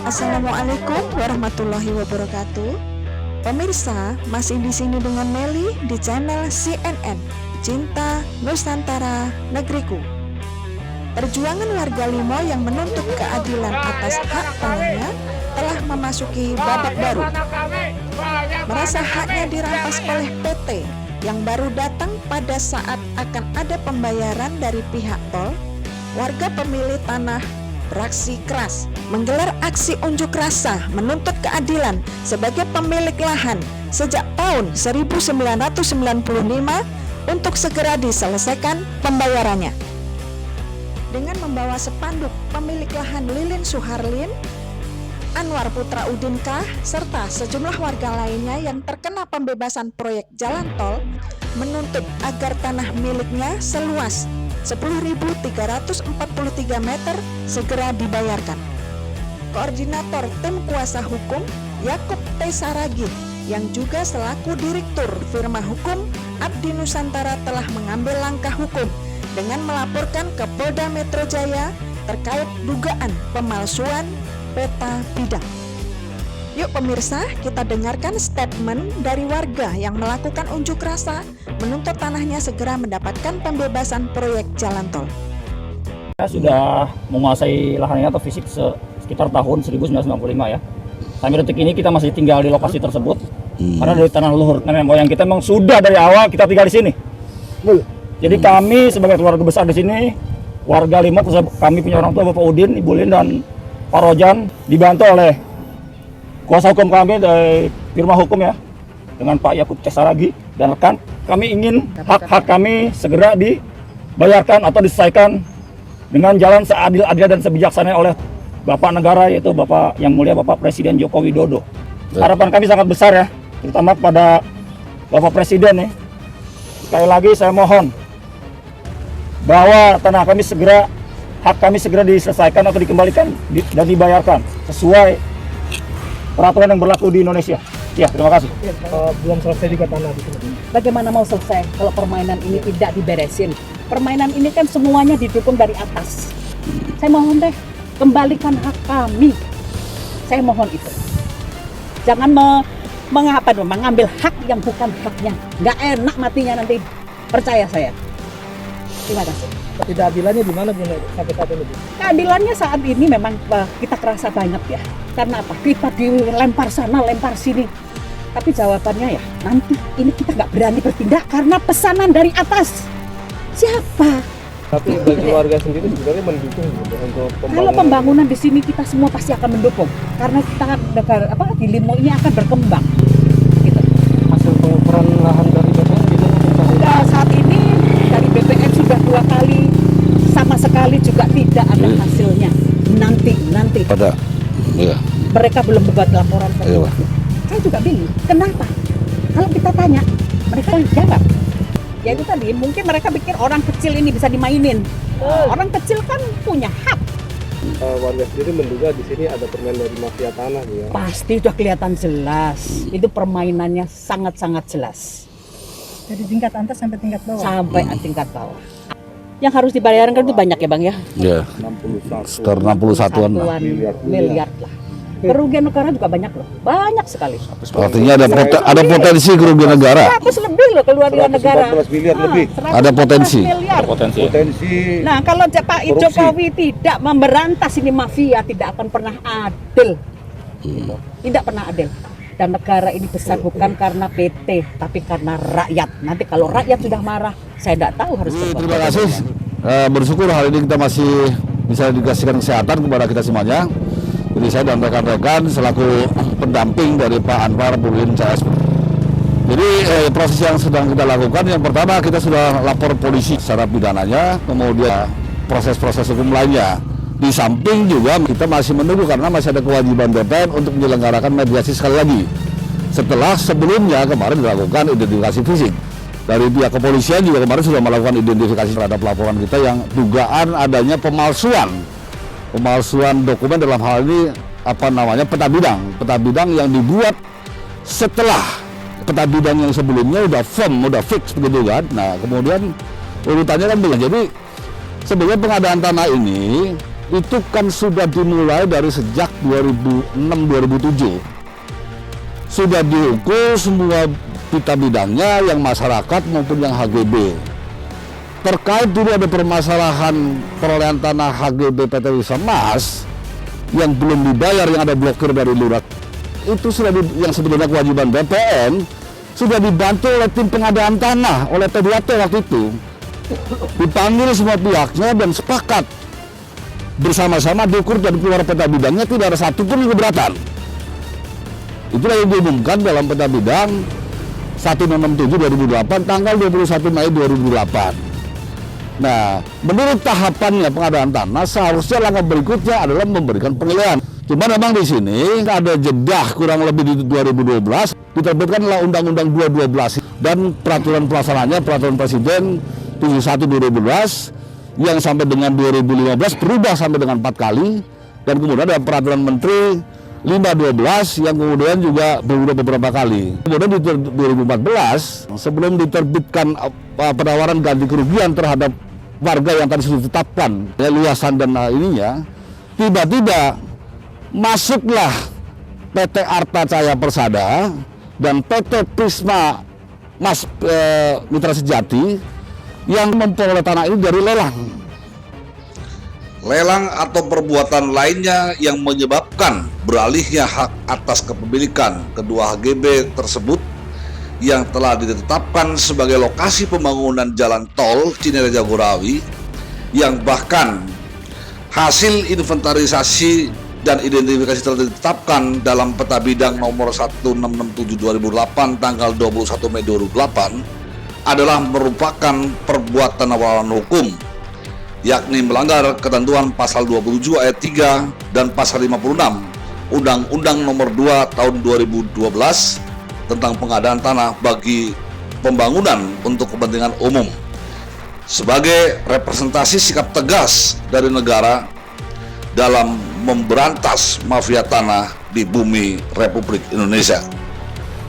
Assalamualaikum warahmatullahi wabarakatuh. Pemirsa, masih di sini dengan Meli di channel CNN Cinta Nusantara Negeriku. Perjuangan warga Limo yang menuntut keadilan atas hak tanahnya telah memasuki babak baru. Merasa haknya dirampas oleh PT yang baru datang pada saat akan ada pembayaran dari pihak tol, warga pemilik tanah beraksi keras, menggelar aksi unjuk rasa menuntut keadilan sebagai pemilik lahan sejak tahun 1995 untuk segera diselesaikan pembayarannya. Dengan membawa spanduk pemilik lahan Lilin Suharlin, Anwar Putra Udinkah, serta sejumlah warga lainnya yang terkena pembebasan proyek jalan tol, menuntut agar tanah miliknya seluas 10.343 meter segera dibayarkan. Koordinator Tim Kuasa Hukum Yakub T. Saragih yang juga selaku Direktur Firma Hukum Abdi Nusantara telah mengambil langkah hukum dengan melaporkan ke Polda Metro Jaya terkait dugaan pemalsuan peta bidang. Yuk pemirsa, kita dengarkan statement dari warga yang melakukan unjuk rasa menuntut tanahnya segera mendapatkan pembebasan proyek jalan tol. Saya sudah menguasai lahannya atau fisik sekitar tahun 1995 ya. Sampai detik ini kita masih tinggal di lokasi tersebut. Karena dari tanah leluhur nenek moyang kita memang sudah dari awal kita tinggal di sini. Jadi kami sebagai keluarga besar di sini, warga Limo, kami punya orang tua Bapak Udin, Ibu Lin dan Pak Rojan, dibantu oleh kuasa hukum kami dari firma hukum ya, dengan Pak Yakub T. Saragih dan rekan. Kami ingin hak-hak kami segera dibayarkan atau diselesaikan dengan jalan seadil-adil dan sebijaksana oleh Bapak Negara, yaitu Bapak yang mulia Bapak Presiden Joko Widodo. Harapan kami sangat besar ya, terutama kepada Bapak Presiden ya. Sekali lagi saya mohon bahwa tanah kami segera, hak kami segera diselesaikan atau dikembalikan dan dibayarkan sesuai peraturan yang berlaku di Indonesia. Ya, terima kasih. Belum selesai juga tanah di sini. Bagaimana mau selesai kalau permainan ini tidak diberesin? Permainan ini kan semuanya didukung dari atas. Saya mohon deh, kembalikan hak kami. Saya mohon itu. Jangan mengambil hak yang bukan haknya. Nggak enak matinya nanti. Percaya saya. Terima kasih. Ketidakadilannya di mana sampai saat ini? Keadilannya saat ini memang kita kerasa banget ya. Karena apa? Kita dilempar sana, lempar sini. Tapi jawabannya ya nanti ini kita nggak berani bertindak karena pesanan dari atas. Siapa? Tapi bagi warga sendiri sebenarnya mendukung untuk pembangunan. Kalau pembangunan di sini kita semua pasti akan mendukung karena kita negara di Limo ini akan berkembang. Gitu. Hasil pengukuran lahan dari BPN gitu. Saat ini dari BPN sudah 2 kali, sama sekali juga tidak ada hasilnya. Nanti. Pada, iya. Mereka belum membuat laporan. Iya. Saya juga bingung. Kenapa? Kalau kita tanya, mereka jawab. Ya itu tadi, mungkin mereka pikir orang kecil ini bisa dimainin. Orang kecil kan punya hak. Warga sendiri menduga di sini ada permainan dari mafia tanah ya. Pasti sudah kelihatan jelas. Itu permainannya sangat-sangat jelas. Dari tingkat atas sampai tingkat bawah. Sampai tingkat bawah. Yang harus dibayarkan itu banyak ya Bang ya? Ya, sekitar 61-an miliar lah. Kerugian negara juga banyak loh, banyak sekali. Artinya ada potensi kerugian negara. 100 lebih loh keluarga negara. 114 miliar lebih. 114 Ada potensi. miliar. Potensi. Nah kalau Pak Jokowi tidak memberantas ini mafia, tidak akan pernah adil. Tidak pernah adil. Dan negara ini besar bukan karena PT, tapi karena rakyat. Nanti kalau rakyat sudah marah, saya tidak tahu harus berbuat. Terima kasih. Bersyukur hari ini kita masih bisa dikasihkan kesehatan kepada kita semuanya. Jadi saya dan rekan-rekan selaku pendamping dari Pak Anwar Purin CS. Jadi proses yang sedang kita lakukan, yang pertama kita sudah lapor polisi secara pidananya, kemudian proses-proses hukum lainnya. Di samping juga kita masih menunggu karena masih ada kewajiban BPN untuk menyelenggarakan mediasi sekali lagi. Setelah sebelumnya kemarin dilakukan identifikasi fisik. Dari pihak kepolisian juga kemarin sudah melakukan identifikasi terhadap laporan kita yang dugaan adanya pemalsuan dokumen, dalam hal ini peta bidang yang dibuat setelah peta bidang yang sebelumnya udah firm, udah fix begitu kan. Nah kemudian urutannya kan begini. Jadi sebenarnya pengadaan tanah ini itu kan sudah dimulai dari sejak 2006-2007. Sudah diukur semua pita bidangnya, yang masyarakat maupun yang HGB. Terkait dulu ada permasalahan perolehan tanah HGB PT Wisma Mas yang belum dibayar, yang ada blokir dari lurah. Itu sudah yang sebetulnya kewajiban BPN sudah dibantu oleh tim pengadaan tanah oleh P2T waktu itu. Dipanggil semua pihaknya dan sepakat bersama-sama diukur dan keluar peta bidangnya, tidak ada satupun yang keberatan. Itulah yang diumumkan dalam peta bidang 167/2008 tanggal 21 Mei 2008. Nah, menurut tahapannya pengadaan tanah, seharusnya langkah berikutnya adalah memberikan penilaian. Cuma memang di sini ada jeda kurang lebih di 2012, diterbitkanlah Undang-Undang 212 dan peraturan pelaksananya, Peraturan Presiden 71/2012 yang sampai dengan 2015 berubah sampai dengan 4 kali, dan kemudian ada Peraturan Menteri 5/12 yang kemudian juga berubah beberapa kali. Kemudian di 2014 sebelum diterbitkan penawaran ganti kerugian terhadap warga yang tadi sudah ditetapkan ya, luasan dan ininya, tiba-tiba masuklah PT Arta Cahaya Persada dan PT Prisma Mas Mitra Sejati yang memperoleh tanah ini dari lelang. Lelang atau perbuatan lainnya yang menyebabkan beralihnya hak atas kepemilikan kedua HGB tersebut yang telah ditetapkan sebagai lokasi pembangunan jalan tol Cinere-Jagorawi, yang bahkan hasil inventarisasi dan identifikasi telah ditetapkan dalam peta bidang nomor 1667/2008 tanggal 21 Mei 2008 adalah merupakan perbuatan melawan hukum, yakni melanggar ketentuan pasal 27 ayat 3 dan pasal 56 Undang-Undang nomor 2 tahun 2012 tentang pengadaan tanah bagi pembangunan untuk kepentingan umum, sebagai representasi sikap tegas dari negara dalam memberantas mafia tanah di bumi Republik Indonesia.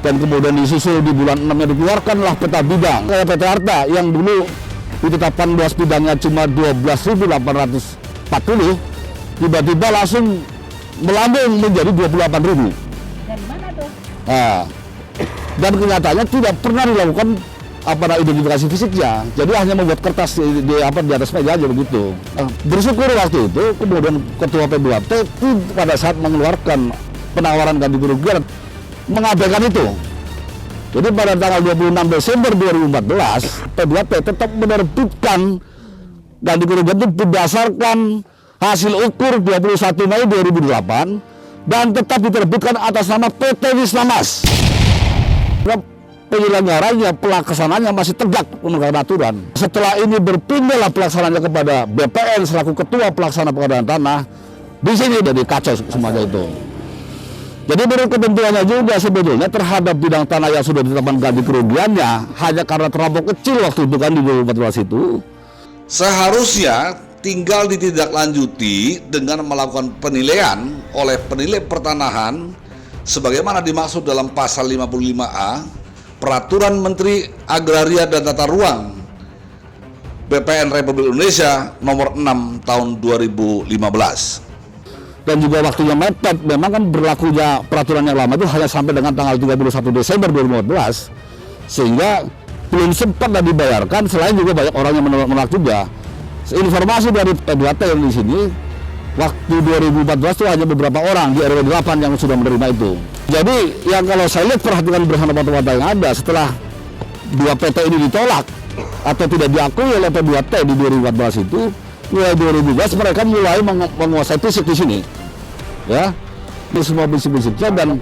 Dan kemudian disusul di bulan 6-nya dikeluarkanlah peta bidang PT Arta yang dulu ditetapkan luas bidangnya cuma 12.840, tiba-tiba langsung melambung menjadi 28.000. Dari mana tuh? Nah, dan kenyataannya tidak pernah dilakukan identifikasi fisiknya, jadi hanya membuat kertas di atas meja aja begitu. Nah, bersyukur waktu itu kemudian Ketua P2T pada saat mengeluarkan penawaran ganti kerugian mengabaikan itu. Jadi pada tanggal 26 Desember 2014 P2T tetap menerbitkan ganti kerugian itu berdasarkan hasil ukur 21 Mei 2008 dan tetap diterbitkan atas nama PT Wisma Mas. Penyelenggaranya, pelaksananya masih tegak penegakan aturan. Setelah ini berpindahlah pelaksananya kepada BPN selaku Ketua Pelaksana Pengadaan Tanah. Di sini jadi kacau semuanya itu. Jadi menurut ketentuannya juga sebetulnya terhadap bidang tanah yang sudah ditetapkan ganti kerugiannya hanya karena terlampau kecil waktu itu kan di 2014 itu. Seharusnya tinggal ditindaklanjuti dengan melakukan penilaian oleh penilai pertanahan sebagaimana dimaksud dalam pasal 55A Peraturan Menteri Agraria dan Tata Ruang BPN Republik Indonesia nomor 6 tahun 2015. Dan juga waktunya mepet, memang kan berlakunya peraturan yang lama itu hanya sampai dengan tanggal 31 Desember 2015, sehingga belum sempat dibayarkan. Selain juga banyak orang yang menolak juga. Informasi dari P2T yang di sini, waktu 2014 itu hanya beberapa orang di RW 8 yang sudah menerima itu. Jadi yang kalau saya lihat perhatikan bersama fakta-fakta yang ada setelah dua PT ini ditolak atau tidak diakui oleh P2T di 2014 itu, mulai 2012 mereka mulai menguasai fisik di sini, ya, di semua fisik-fisiknya dan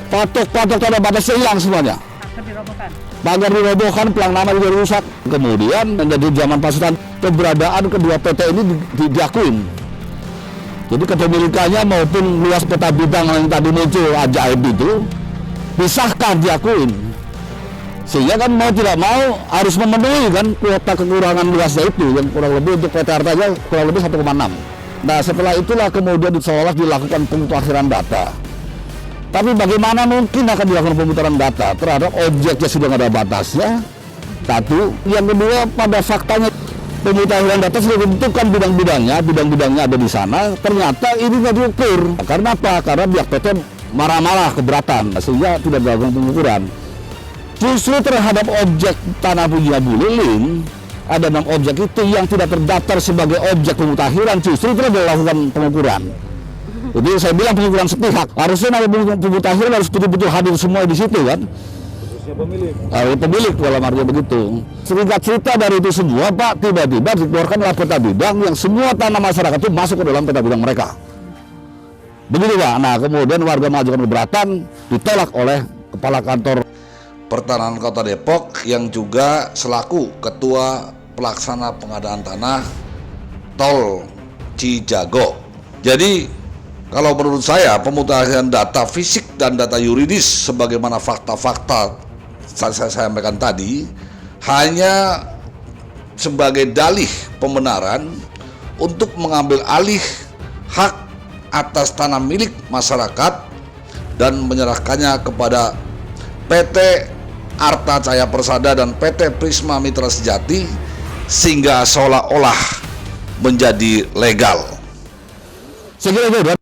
patok-patok tanda batasnya hilang semuanya. Pagar dirobohkan, pelang nama juga rusak. Kemudian menjadi zaman pasukan keberadaan kedua PT ini diakuin. Jadi kepemilikannya maupun luas peta bidang yang tadi muncul ajaib itu disahkan, diakuin. Sehingga kan mau tidak mau harus memenuhi kan kuota kekurangan luasnya itu yang kurang lebih untuk PT Arta aja kurang lebih 1,6. Nah setelah itulah kemudian seolah dilakukan pemutahiran data. Tapi bagaimana mungkin akan dilakukan pemutaran data terhadap objek yang sudah ada batasnya? Satu. Yang kedua pada faktanya Pemutahiran data sudah ditentukan bidang-bidangnya ada di sana. Ternyata ini nggak diukur. Karena apa? Karena pihak PT marah-marah keberatan, sehingga tidak dilakukan pengukuran. Justru terhadap objek tanah punya Bu Lilin, ada 6 objek itu yang tidak terdaftar sebagai objek pemutahiran, justru tidak dilakukan pengukuran. Jadi saya bilang pengukuran sepihak. Harusnya pemutahiran harus betul-betul hadir semua di situ kan. Pemilik dalam artinya begitu. Singkat cerita dari itu semua Pak, tiba-tiba dikeluarkanlah peta bidang yang semua tanah masyarakat itu masuk ke dalam peta bidang mereka. Begitu Pak. Nah kemudian warga mengajukan keberatan, ditolak oleh Kepala Kantor Pertanahan Kota Depok yang juga selaku Ketua Pelaksana Pengadaan Tanah Tol Cijago. Jadi kalau menurut saya pemutahiran data fisik dan data yuridis sebagaimana fakta-fakta saya sampaikan tadi hanya sebagai dalih pembenaran untuk mengambil alih hak atas tanah milik masyarakat dan menyerahkannya kepada PT Arta Cahaya Persada dan PT Prisma Mitra Sejati sehingga seolah-olah menjadi legal. Saya kira itu,